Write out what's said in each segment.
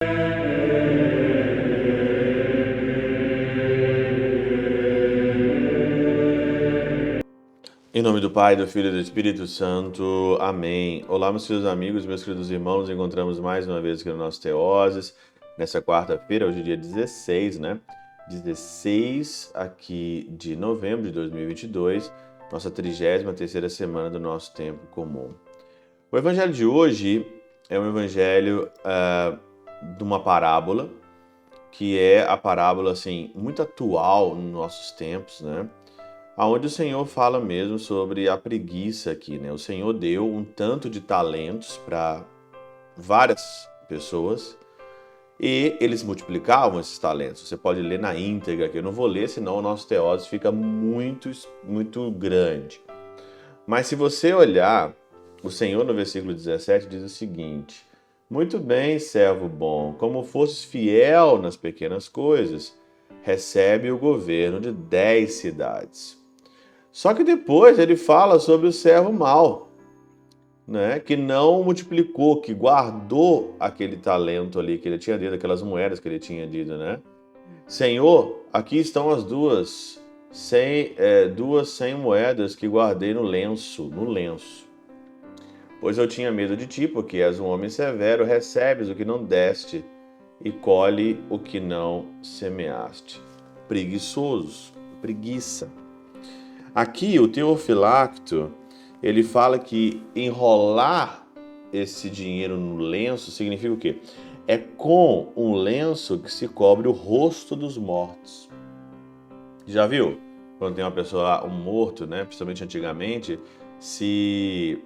Em nome do Pai, do Filho e do Espírito Santo. Amém. Olá, meus queridos amigos, meus queridos irmãos. Nos encontramos mais uma vez aqui no nosso Teoses, nessa quarta-feira, hoje é dia 16, né? 16 aqui de novembro de 2022, nossa 33ª semana do nosso tempo comum. O evangelho de hoje é um evangelho de uma parábola, que é a parábola, assim, muito atual nos nossos tempos, né? Onde o Senhor fala mesmo sobre a preguiça aqui, né? O Senhor deu um tanto de talentos para várias pessoas e eles multiplicavam esses talentos. Você pode ler na íntegra aqui, eu não vou ler, senão o nosso teóse fica muito grande. Mas se você olhar, o Senhor no versículo 17 diz o seguinte: muito bem, servo bom, como fostes fiel nas pequenas coisas, recebe o governo de 10 cidades. Só que depois ele fala sobre o servo mau, né? Que não multiplicou, que guardou aquele talento ali que ele tinha dito, aquelas moedas que ele tinha dito, né? Senhor, aqui estão as duas 100 moedas que guardei no lenço. Pois eu tinha medo de ti, porque és um homem severo, recebes o que não deste e colhe o que não semeaste. Preguiçoso, preguiça. Aqui o Teofilacto, ele fala que enrolar esse dinheiro no lenço significa o quê? É com um lenço que se cobre o rosto dos mortos. Já viu? Quando tem uma pessoa, um morto, né? Principalmente antigamente, se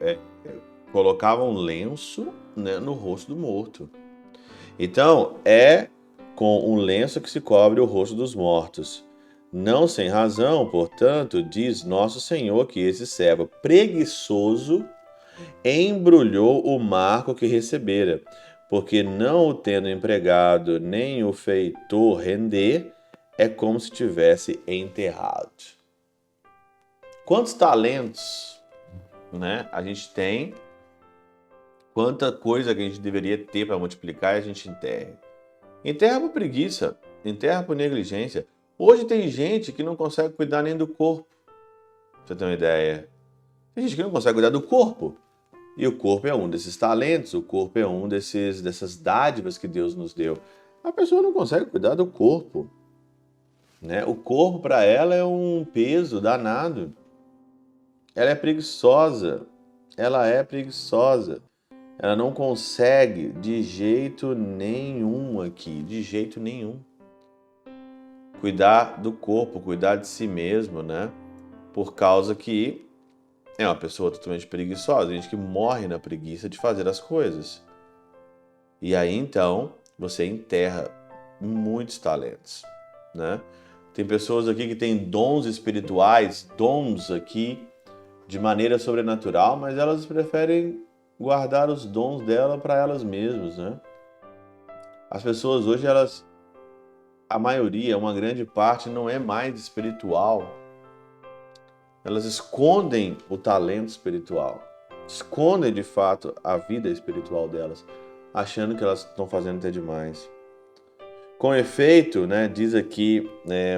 colocava um lenço, né, no rosto do morto. Então, é com um lenço que se cobre o rosto dos mortos. Não sem razão, portanto, diz nosso Senhor que esse servo preguiçoso embrulhou o marco que recebera, porque não o tendo empregado nem o feitor render, é como se tivesse enterrado. Quantos talentos, né, a gente tem? Quanta coisa que a gente deveria ter para multiplicar e a gente enterra. Enterra por preguiça, enterra por negligência. Hoje tem gente que não consegue cuidar nem do corpo. Pra você ter uma ideia. Tem gente que não consegue cuidar do corpo. E o corpo é um desses talentos, o corpo é um dessas dádivas que Deus nos deu. A pessoa não consegue cuidar do corpo, né? O corpo para ela é um peso danado. Ela é preguiçosa. Ela não consegue de jeito nenhum aqui, de jeito nenhum. Cuidar do corpo, cuidar de si mesmo, né? Por causa que é uma pessoa totalmente preguiçosa, gente que morre na preguiça de fazer as coisas. E aí, então, você enterra muitos talentos, né? Tem pessoas aqui que têm dons espirituais, dons aqui de maneira sobrenatural, mas elas preferem guardar os dons dela para elas mesmas, né? As pessoas hoje, a maioria, uma grande parte, não é mais espiritual. Elas escondem o talento espiritual, escondem de fato a vida espiritual delas, achando que elas estão fazendo até demais. Com efeito, né, diz aqui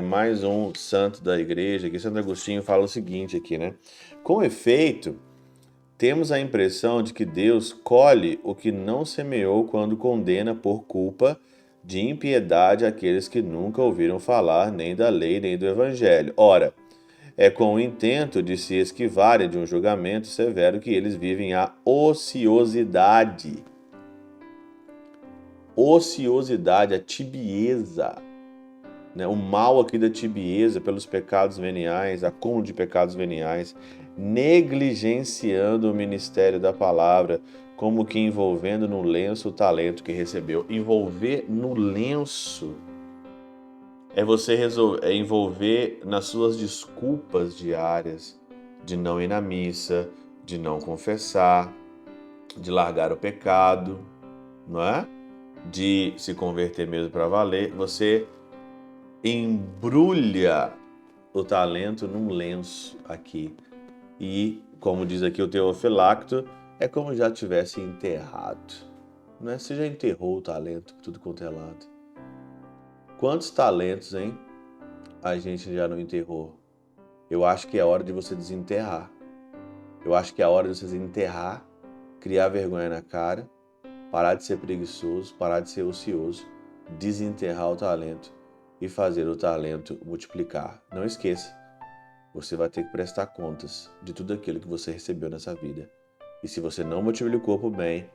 mais um santo da igreja, que Santo Agostinho fala o seguinte aqui, né? Com efeito, temos a impressão de que Deus colhe o que não semeou quando condena por culpa de impiedade aqueles que nunca ouviram falar nem da lei nem do evangelho. Ora, é com o intento de se esquivarem de um julgamento severo que eles vivem a ociosidade. Ociosidade, a tibieza. Né? O mal aqui da tibieza pelos pecados veniais, acúmulo de pecados veniais, negligenciando o ministério da palavra, como que envolvendo no lenço o talento que recebeu. Envolver no lenço é você envolver nas suas desculpas diárias de não ir na missa, de não confessar, de largar o pecado, não é? De se converter mesmo para valer. Você embrulha o talento num lenço aqui. E, como diz aqui o Teofilacto, é como já tivesse enterrado. né? Você já enterrou o talento por tudo quanto é lado. Quantos talentos, hein? A gente já não enterrou. Eu acho que é hora de você desenterrar. Eu acho que é hora de você desenterrar, criar vergonha na cara, parar de ser preguiçoso, parar de ser ocioso, desenterrar o talento e fazer o talento multiplicar. Não esqueça, você vai ter que prestar contas de tudo aquilo que você recebeu nessa vida. E se você não multiplicou para o bem,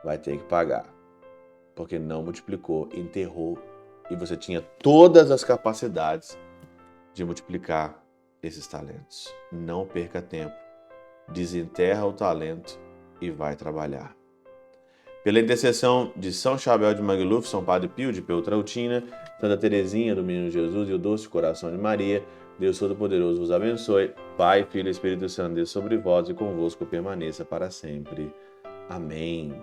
vai ter que pagar. Porque não multiplicou, enterrou, e você tinha todas as capacidades de multiplicar esses talentos. Não perca tempo. Desenterra o talento e vai trabalhar. Pela intercessão de São Chabel de Magluf, São Padre Pio de Peltrautina, Santa Teresinha do Menino Jesus e o Doce Coração de Maria, Deus Todo-Poderoso vos abençoe. Pai, Filho e Espírito Santo, Deus sobre vós e convosco permaneça para sempre. Amém.